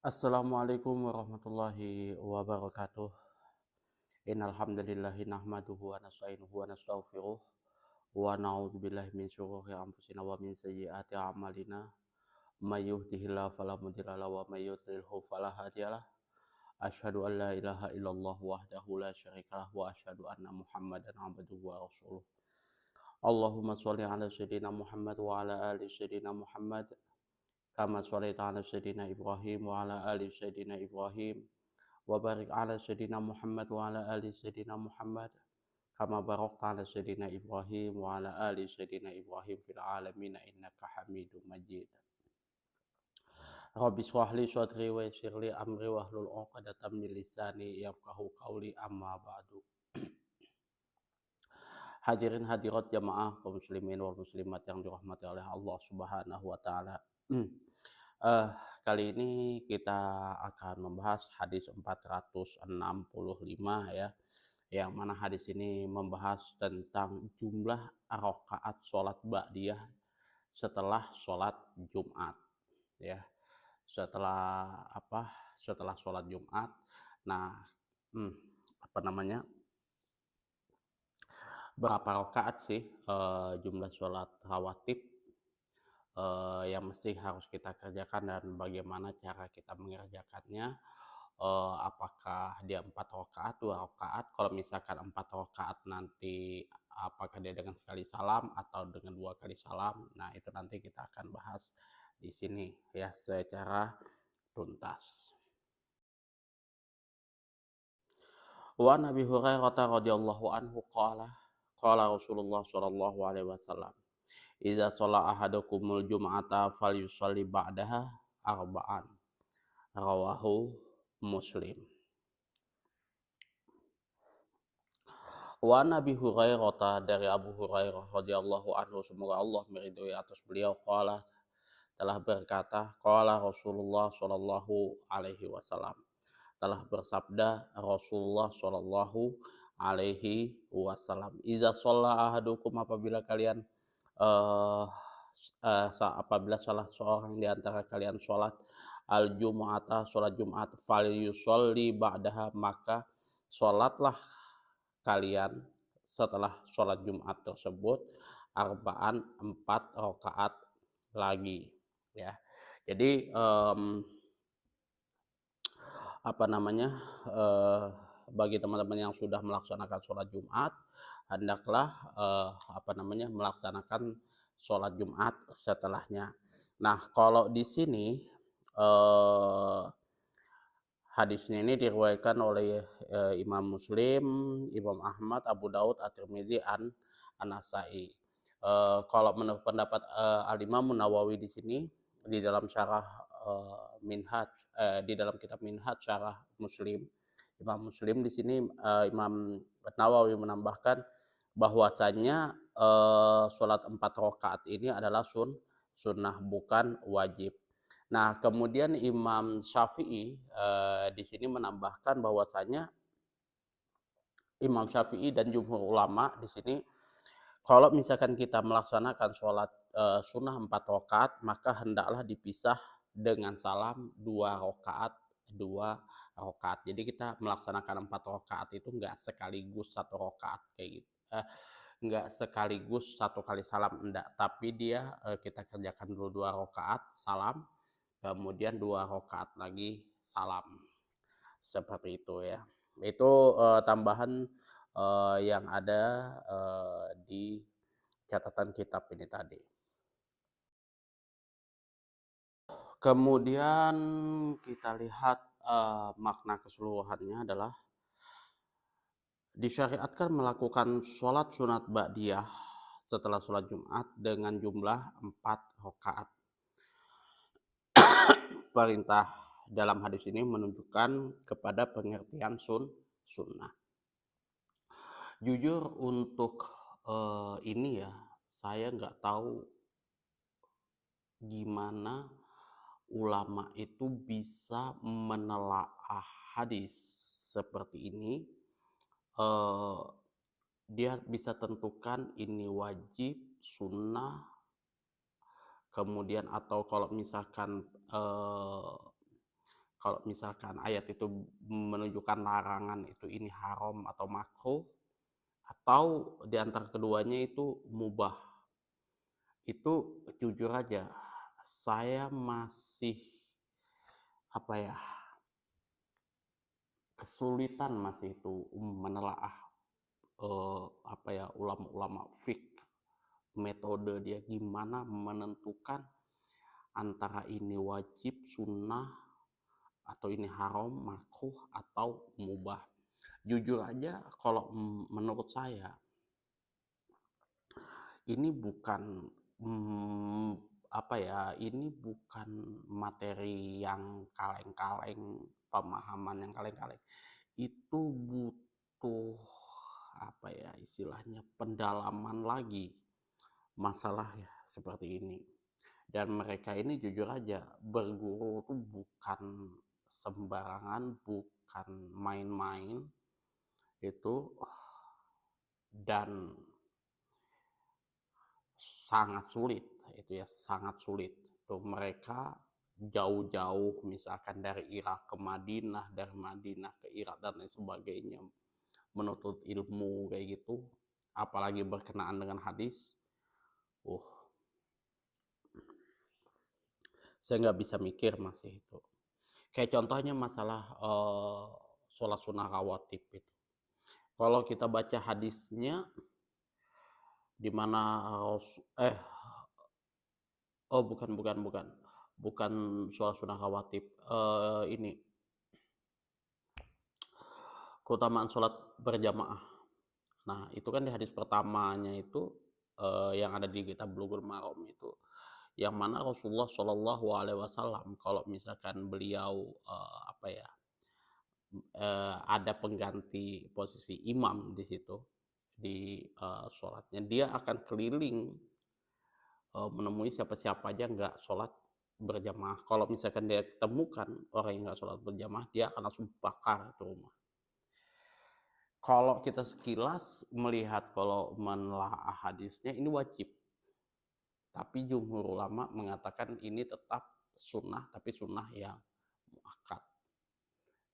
Assalamualaikum warahmatullahi wabarakatuh. Innal hamdalillahi nahmaduhu wa nasta'inuhu wa nastaghfiruh wa na'udzubillahi min syururi anfusina wa min sayyiati a'malina. May yahdihillahu fala mudilla lahu wa may yudlilhu fala hadiyalah. Asyhadu an la ilaha illallah wahdahu la syarikalah wa asyhadu anna Muhammadan abduhu wa rasuluh. Allahumma shalli ala sayyidina Muhammad wa ala ali sayyidina Muhammad kama shallaita ala sayyidina Ibrahim wa ala ali sayyidina Ibrahim wa barik ala sayyidina Muhammad wa ala ali sayyidina Muhammad kama barakta ala sayyidina Ibrahim wa ala ali sayyidina Ibrahim fil alamin innaka Hamidum Majid. Rabbi shrah li sadri wa yassir li amri wahlul 'uqdatam min lisani yafqahu qawli amma ba'du. Hadirin hadirat jamaah kaum muslimin wal muslimat yang dirahmati oleh Allah Subhanahu wa taala. Eh, Kali ini kita akan membahas hadis 465 ya, yang mana hadis ini membahas tentang jumlah rakaat sholat ba'diyah setelah sholat Jumat ya. Setelah sholat Jumat. Nah, hmm, apa namanya? Berapa rakaat sih jumlah sholat rawatib yang mesti harus kita kerjakan dan bagaimana cara kita mengerjakannya. Apakah dia 4 rakaat, 2 rakaat? Kalau misalkan 4 rakaat nanti apakah dia dengan sekali salam atau dengan 2 kali salam? Nah, itu nanti kita akan bahas di sini ya secara tuntas. Wa Nabi Hurairah radhiyallahu anhu qala Rasulullah sallallahu alaihi wasallam, "Idza shalla ahadukumul jum'ata falyusalli ba'daha arba'an." Rawahu Muslim. Wa Nabi Hurairah, dari Abu Hurairah radhiyallahu anhu, semoga Allah meridhoi atas beliau, qala, telah berkata, qala Rasulullah sallallahu alaihi wasallam, telah bersabda Rasulullah sallallahu alaihi wasallam, "Iza shalla ahadukum," apabila kalian apabila salah seorang di antara kalian sholat al-jumu'ata, sholat Jumat, falyusolli ba'daha, maka sholatlah kalian setelah sholat Jumat tersebut arba'an, 4 rakaat lagi ya. Jadi bagi teman-teman yang sudah melaksanakan sholat Jumat, hendaklah melaksanakan sholat Jumat setelahnya. Nah, kalau di sini hadisnya ini diriwayatkan oleh Imam Muslim, Imam Ahmad, Abu Daud, At-Tirmidzi, An-Nasai. Kalau menurut pendapat Al-Imam Nawawi di sini di dalam syarah Minhaj, di dalam kitab Minhaj syarah Muslim, Imam Muslim di sini Imam Nawawi menambahkan bahwasanya sholat 4 rakaat ini adalah sunnah, bukan wajib. Nah, kemudian Imam Syafi'i di sini menambahkan bahwasanya Imam Syafi'i dan jumhur ulama di sini, kalau misalkan kita melaksanakan sholat sunnah 4 rakaat, maka hendaklah dipisah dengan salam 2 rakaat, 2 rakaat. Jadi kita melaksanakan 4 rakaat itu enggak sekaligus 1 rakaat kayak gitu. Enggak sekaligus 1 kali salam, enggak, tapi dia kita kerjakan dulu 2 rakaat salam, kemudian 2 rakaat lagi salam. Seperti itu ya. Itu tambahan yang ada di catatan kitab ini tadi. Kemudian kita lihat makna keseluruhannya adalah disyariatkan melakukan sholat sunat ba'diyah setelah sholat Jumat dengan jumlah 4 rakaat. Perintah dalam hadis ini menunjukkan kepada pengertian sunnah. Jujur untuk ini ya, saya nggak tahu gimana ulama itu bisa menelaah hadis seperti ini. Dia bisa tentukan ini wajib, sunnah, kemudian atau kalau misalkan Kalau misalkan ayat itu menunjukkan larangan itu ini haram atau makruh, atau di antara keduanya itu mubah. Itu jujur aja, saya masih apa ya, kesulitan masih itu menelaah apa ya, ulama-ulama fik metode dia gimana menentukan antara ini wajib, sunnah, atau ini haram, makruh, atau mubah. Jujur aja kalau menurut saya ini bukan hmm, apa ya, ini bukan materi yang kaleng-kaleng, pemahaman yang kaleng-kaleng. Itu butuh apa ya istilahnya, pendalaman lagi masalah ya seperti ini. Dan mereka ini jujur aja berguru tuh bukan sembarangan, bukan main-main itu, dan sangat sulit itu ya, sangat sulit. Tuh mereka jauh-jauh misalkan dari Irak ke Madinah, dari Madinah ke Irak dan lain sebagainya, menuntut ilmu kayak gitu, apalagi berkenaan dengan hadis. Saya nggak bisa mikir masih itu. Kayak contohnya masalah sholat sunnah rawatib itu. Kalau kita baca hadisnya di mana oh bukan sholat sunnah rawatib, ini keutamaan sholat berjamaah. Nah itu kan di hadis pertamanya itu yang ada di kitab Bulughul Maram itu, yang mana Rasulullah Shallallahu Alaihi Wasallam kalau misalkan beliau apa ya, ada pengganti posisi imam di situ di sholatnya, dia akan keliling menemui siapa-siapa aja nggak sholat berjamaah. Kalau misalkan dia temukan orang yang nggak sholat berjamaah, dia akan langsung bakar itu rumah. Kalau kita sekilas melihat, kalau menelaah hadisnya ini wajib, tapi jumhur ulama mengatakan ini tetap sunnah, tapi sunnah yang muakkad.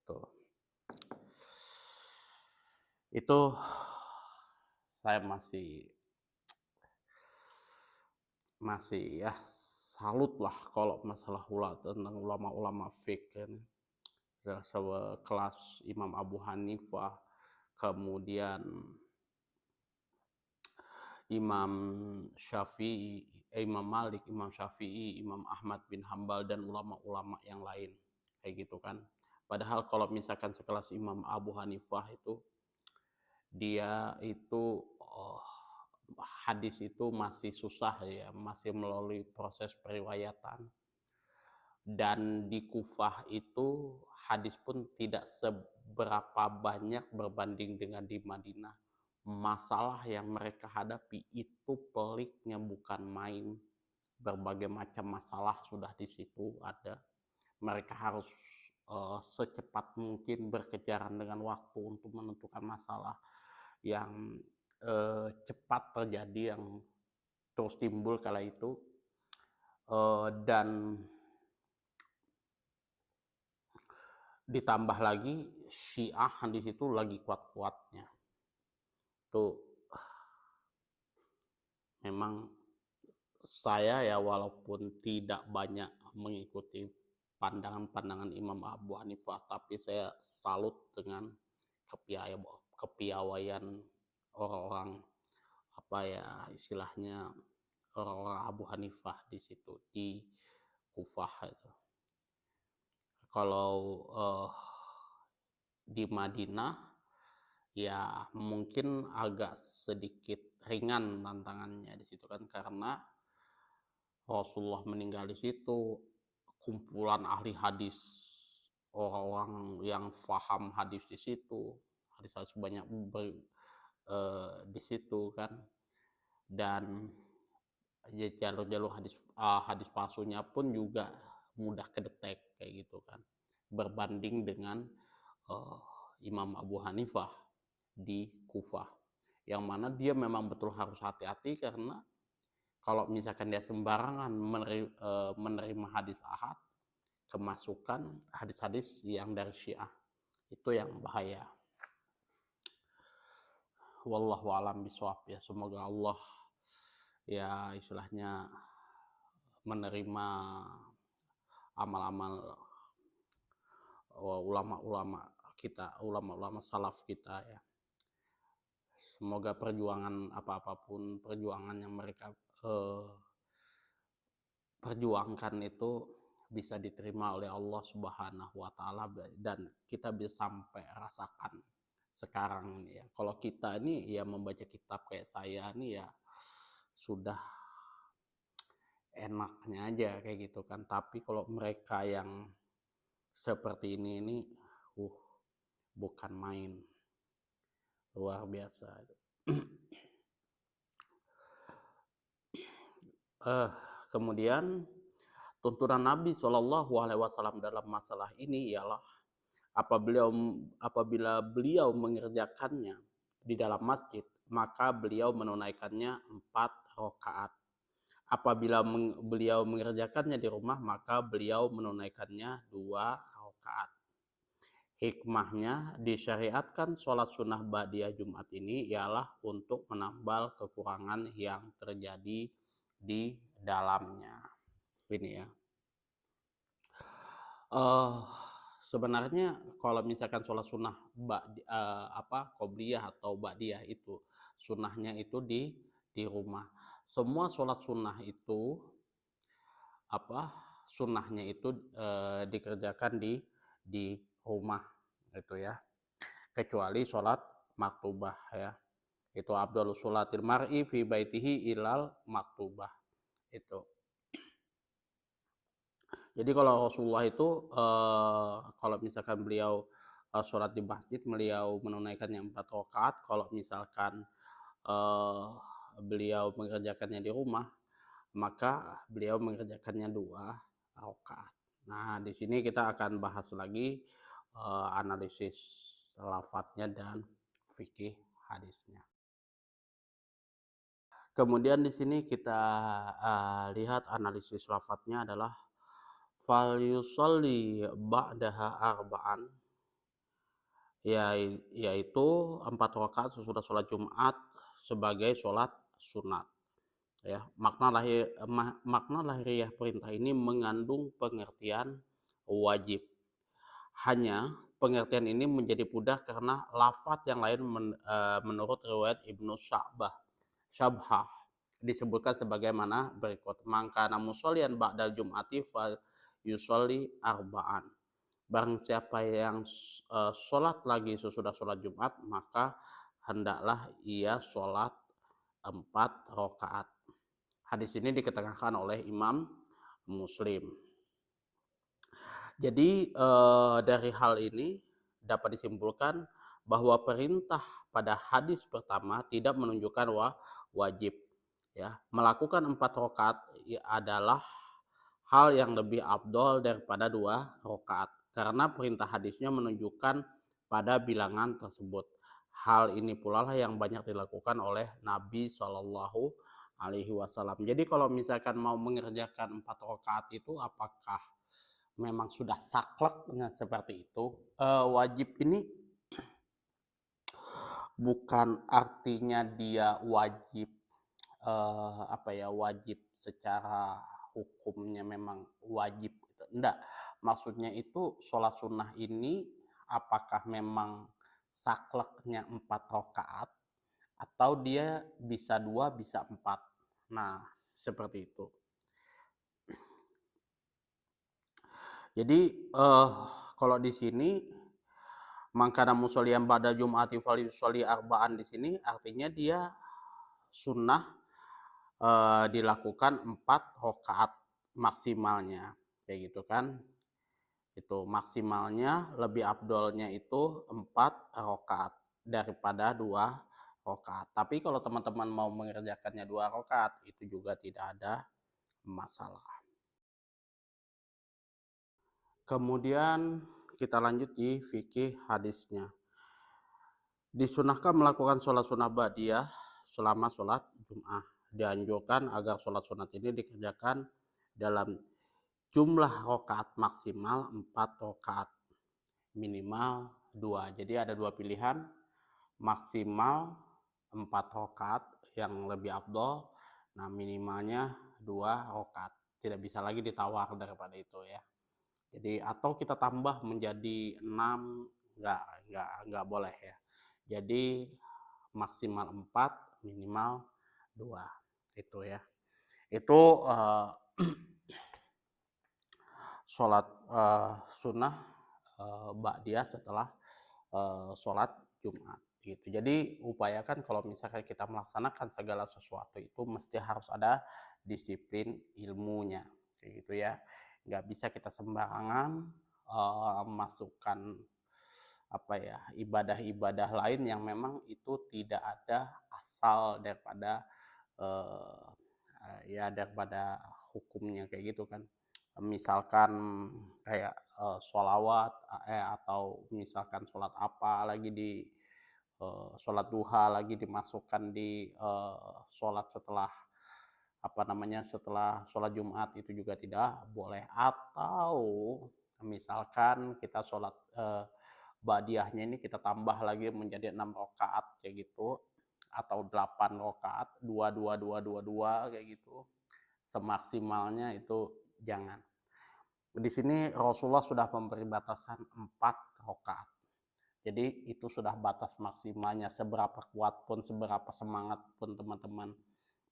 Tuh. Itu saya masih ya salut lah kalau masalah tentang ulama-ulama fik kan. Kelas Imam Abu Hanifah, kemudian Imam Syafi'i, Imam Malik, Imam Syafi'i, Imam Ahmad bin Hambal, dan ulama-ulama yang lain kayak gitu kan. Padahal kalau misalkan sekelas Imam Abu Hanifah itu, dia itu hadis itu masih susah ya, masih melalui proses periwayatan. Dan di Kufah itu hadis pun tidak seberapa banyak berbanding dengan di Madinah. Masalah yang mereka hadapi itu peliknya bukan main. Berbagai macam masalah sudah di situ ada. Mereka harus secepat mungkin berkejaran dengan waktu untuk menentukan masalah yang cepat terjadi, yang terus timbul kala itu, dan ditambah lagi Syiah di situ lagi kuat-kuatnya. Tuh memang saya ya walaupun tidak banyak mengikuti pandangan-pandangan Imam Abu Hanifah, tapi saya salut dengan kepiawaian orang-orang apa ya istilahnya, orang-orang Abu Hanifah di situ di Kufah itu. Kalau di Madinah ya mungkin agak sedikit ringan tantangannya di situ kan, karena Rasulullah meninggal di situ, kumpulan ahli hadis, orang-orang yang faham hadis di situ, hadis-hadis banyak di situ kan, dan jalur-jalur hadis palsunya pun juga mudah kedetek kayak gitu kan, berbanding dengan Imam Abu Hanifah di Kufah, yang mana dia memang betul harus hati-hati, karena kalau misalkan dia sembarangan menerima hadis ahad, kemasukan hadis-hadis yang dari Syiah. Itu yang bahaya. Wallahu alam bisawab ya. Semoga Allah ya istilahnya menerima amal-amal ulama-ulama kita, ulama-ulama salaf kita ya. Semoga perjuangan apapun perjuangan yang mereka perjuangkan itu bisa diterima oleh Allah Subhanahu wa taala dan kita bisa sampai rasakan sekarang ini ya. Kalau kita ini ya membaca kitab kayak saya nih ya sudah enaknya aja kayak gitu kan. Tapi kalau mereka yang seperti ini bukan main. Luar biasa. Kemudian tuntunan Nabi Shallallahu Alaihi Wasallam dalam masalah ini ialah apabila beliau mengerjakannya di dalam masjid, maka beliau menunaikannya 4 rakaat. Apabila beliau mengerjakannya di rumah, maka beliau menunaikannya 2 rakaat. Hikmahnya disyariatkan sholat sunnah ba'diyah Jumat ini ialah untuk menambal kekurangan yang terjadi di dalamnya. Ini ya. Sebenarnya kalau misalkan sholat sunnah qobliyah atau ba'diyah itu sunnahnya itu di rumah. Semua sholat sunnah itu sunnahnya itu dikerjakan di rumah itu ya, kecuali sholat maktubah ya, itu afdhalus sholatil mar'i fi baitihi ilal maktubah itu. Jadi kalau Rasulullah itu kalau misalkan beliau sholat di masjid, beliau menunaikannya 4 rakaat. Kalau misalkan beliau mengerjakannya di rumah, maka beliau mengerjakannya 2 rakaat. Nah, di sini kita akan bahas lagi analisis lafadznya dan fikih hadisnya. Kemudian di sini kita lihat analisis lafadznya adalah fal yusolli ba'daha arba'an, yaitu 4 rakaat sesudah sholat Jumat sebagai sholat sunat. Ya, makna lahiriah perintah ini mengandung pengertian wajib. Hanya pengertian ini menjadi mudah karena lafaz yang lain menurut riwayat Ibnu Syabhah disebutkan sebagaimana berikut: mangkana musollian ba'dal jum'ati fa yusolli arba'an. Barang siapa yang sholat lagi sesudah sholat Jumat, maka hendaklah ia sholat 4 rakaat. Hadis ini diketerangan oleh Imam Muslim. Jadi dari hal ini dapat disimpulkan bahwa perintah pada hadis pertama tidak menunjukkan wajib. Ya, melakukan 4 rakaat adalah hal yang lebih afdol daripada 2 rakaat karena perintah hadisnya menunjukkan pada bilangan tersebut. Hal ini pula lah yang banyak dilakukan oleh Nabi Shallallahu Alaihi Wasallam. Jadi kalau misalkan mau mengerjakan 4 rakaat itu apakah memang sudah saklek dengan seperti itu? Wajib ini bukan artinya dia wajib wajib secara hukumnya memang wajib gitu. Enggak, maksudnya itu sholat sunnah ini apakah memang sakleknya 4 rakaat atau dia bisa 2 bisa 4. Nah, seperti itu. Jadi kalau di sini mangkana musolliyan ba'da jum'ati falyusolli arba'an, di sini artinya dia sunnah dilakukan 4 rakaat maksimalnya kayak gitu kan. Itu maksimalnya, lebih afdolnya itu 4 rakaat daripada 2 rakaat. Tapi kalau teman-teman mau mengerjakannya 2 rakaat itu juga tidak ada masalah. Kemudian kita lanjut di fikih hadisnya. Disunahkan melakukan sholat sunnah ba'diyah selama sholat Jum'ah. Dianjurkan agar sholat sunat ini dikerjakan dalam jumlah rakaat maksimal 4 rakaat, minimal 2. Jadi ada 2 pilihan, maksimal 4 rakaat yang lebih afdol, nah minimalnya 2 rakaat. Tidak bisa lagi ditawar daripada itu ya. Jadi atau kita tambah menjadi 6, nggak boleh ya. Jadi maksimal 4, minimal 2, itu ya. Itu sholat sunnah ba'diyah setelah sholat Jumat gitu. Jadi upayakan kalau misalkan kita melaksanakan segala sesuatu itu mesti harus ada disiplin ilmunya kayak gitu ya. Nggak bisa kita sembarangan masukkan apa ya, ibadah-ibadah lain yang memang itu tidak ada asal daripada eh, ya daripada hukumnya kayak gitu kan. Misalkan kayak sholawat atau misalkan sholat apa lagi di sholat duha lagi dimasukkan di sholat setelah apa namanya setelah sholat Jumat itu juga tidak boleh. Atau misalkan kita sholat badiahnya ini kita tambah lagi menjadi 6 rakaat kayak gitu, atau 8 rakaat, dua dua dua dua dua kayak gitu, semaksimalnya itu jangan. Di sini Rasulullah sudah memberi batasan 4 rakaat. Jadi itu sudah batas maksimalnya. Seberapa kuat pun, seberapa semangat pun teman-teman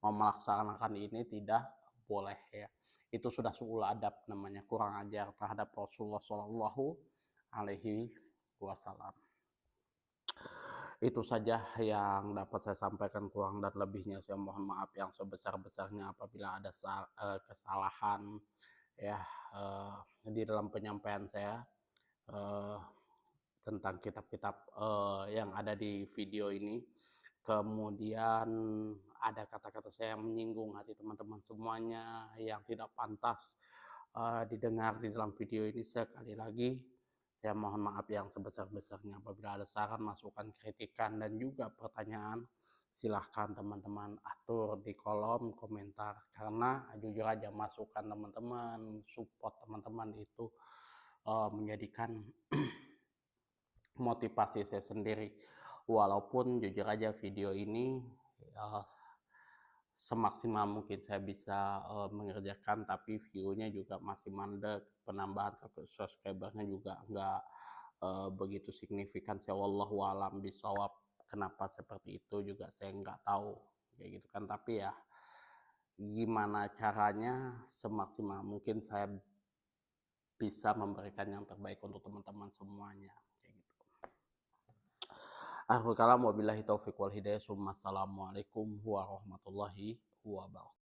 mau melaksanakan ini tidak boleh ya. Itu sudah suul adab namanya, kurang ajar terhadap Rasulullah Shallallahu Alaihi Wasallam. Itu saja yang dapat saya sampaikan, kurang dan lebihnya saya mohon maaf yang sebesar-besarnya apabila ada kesalahan ya di dalam penyampaian saya eh, tentang kitab-kitab yang ada di video ini. Kemudian ada kata-kata saya yang menyinggung hati teman-teman semuanya yang tidak pantas didengar di dalam video ini. Sekali lagi saya mohon maaf yang sebesar-besarnya. Apabila ada saran, masukan, kritikan, dan juga pertanyaan, silahkan teman-teman atur di kolom komentar. Karena jujur aja masukan teman-teman, support teman-teman itu menjadikan motivasi saya sendiri. Walaupun jujur aja video ini semaksimal mungkin saya bisa mengerjakan, tapi view-nya juga masih mandek, penambahan subscribernya juga nggak begitu signifikan. Saya wallahu alam bisawab, kenapa seperti itu juga saya nggak tahu kayak gitu kan. Tapi ya gimana caranya semaksimal mungkin saya bisa memberikan yang terbaik untuk teman-teman semuanya kayak gitu. Akhirul kalam wabillahi taufiq wal hidayah. Assalamualaikum warahmatullahi wabarakatuh.